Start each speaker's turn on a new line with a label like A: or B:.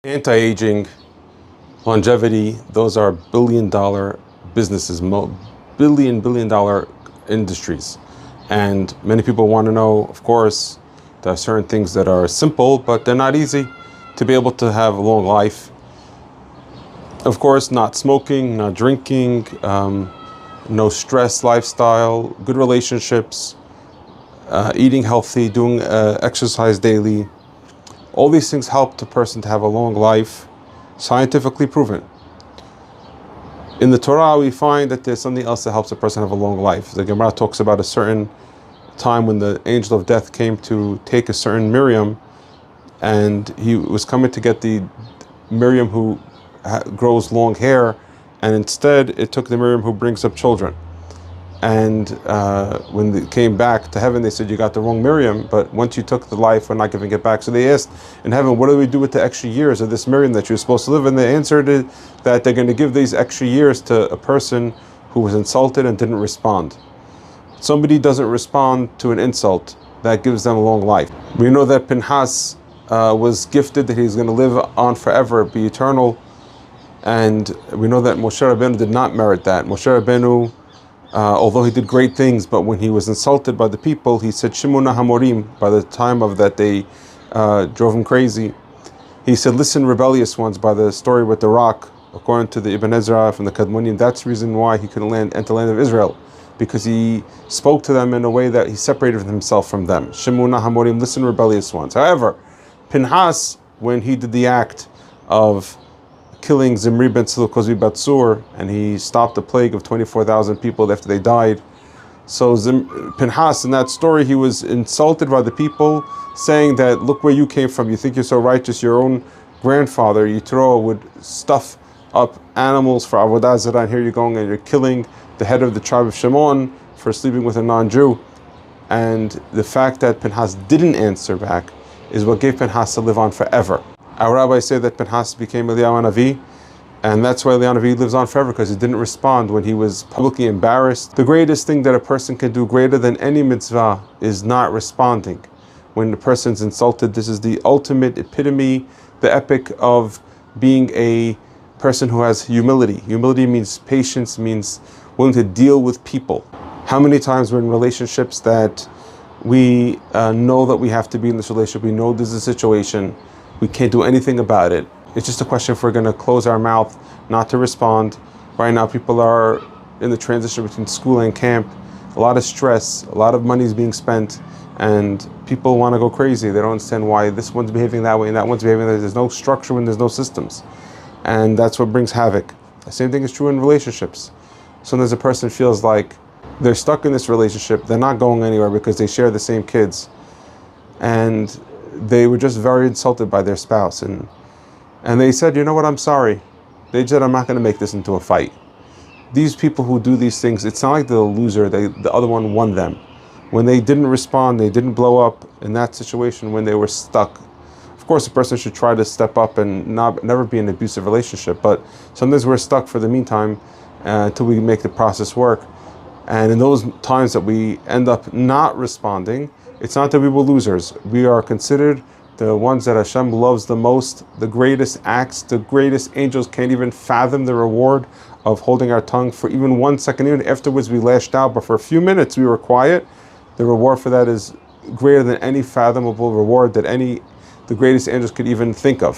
A: Anti-aging, longevity, those are billion-dollar businesses, billion-dollar industries. And many people want to know, of course, there are certain things that are simple, but they're not easy to be able to have a long life. Of course, not smoking, not drinking, no stress lifestyle, good relationships, eating healthy, doing exercise daily. All these things help the person to have a long life, scientifically proven. In the Torah, we find that there's something else that helps a person have a long life. The Gemara talks about a certain time when the angel of death came to take a certain Miriam, and he was coming to get the Miriam who grows long hair, and instead it took the Miriam who brings up children. And when they came back to heaven, they said, you got the wrong Miriam, but once you took the life, we're not giving it back. So they asked in heaven, what do we do with the extra years of this Miriam that you're supposed to live? And they answered that they're going to give these extra years to a person who was insulted and didn't respond. Somebody doesn't respond to an insult, that gives them a long life. We know that Pinhas was gifted that he's going to live on forever, be eternal. And we know that Moshe Rabbeinu did not merit that. Moshe Rabbeinu, although he did great things, but when he was insulted by the people, he said, Shimuna Hamorim, by the time of that they drove him crazy. He said, listen, rebellious ones, by the story with the rock, according to the Ibn Ezra from the Kadmonian. That's the reason why he couldn't enter the land of Israel, because he spoke to them in a way that he separated himself from them. Shimuna Hamorim, listen, rebellious ones. However, Pinhas, when he did the act of killing Zimri ben Tzil Kozbi Batsur, and he stopped the plague of 24,000 people after they died. So Pinhas, in that story, he was insulted by the people, saying that, look where you came from, you think you're so righteous, your own grandfather, Yitro, would stuff up animals for Avodah Zarah, and here you're going and you're killing the head of the tribe of Shimon for sleeping with a non-Jew. And the fact that Pinhas didn't answer back is what gave Pinhas to live on forever. Our rabbis say that Pinhas became Eliyahu Navi, and that's why Eliyahu Navi lives on forever, because he didn't respond when he was publicly embarrassed. The greatest thing that a person can do, greater than any mitzvah, is not responding. When the person's insulted, this is the ultimate epitome, the epic of being a person who has humility. Humility means patience, means willing to deal with people. How many times we're in relationships that we know that we have to be in this relationship, we know there's a situation, we can't do anything about it. It's just a question if we're going to close our mouth, not to respond. Right now, people are in the transition between school and camp. A lot of stress, a lot of money is being spent, and people want to go crazy. They don't understand why this one's behaving that way and that one's behaving that way. There's no structure when there's no systems. And that's what brings havoc. The same thing is true in relationships. Sometimes a person feels like they're stuck in this relationship, they're not going anywhere because they share the same kids. And they were just very insulted by their spouse, and they said, you know what, I'm sorry. They said, I'm not going to make this into a fight. These people who do these things, it's not like the loser, the other one won them. When they didn't respond, they didn't blow up in that situation when they were stuck. Of course, a person should try to step up and never be in an abusive relationship, but sometimes we're stuck for the meantime until we make the process work. And in those times that we end up not responding, it's not that we were losers. We are considered the ones that Hashem loves the most, the greatest acts, the greatest angels can't even fathom the reward of holding our tongue for even 1 second. Even afterwards we lashed out, but for a few minutes we were quiet. The reward for that is greater than any fathomable reward that the greatest angels could even think of.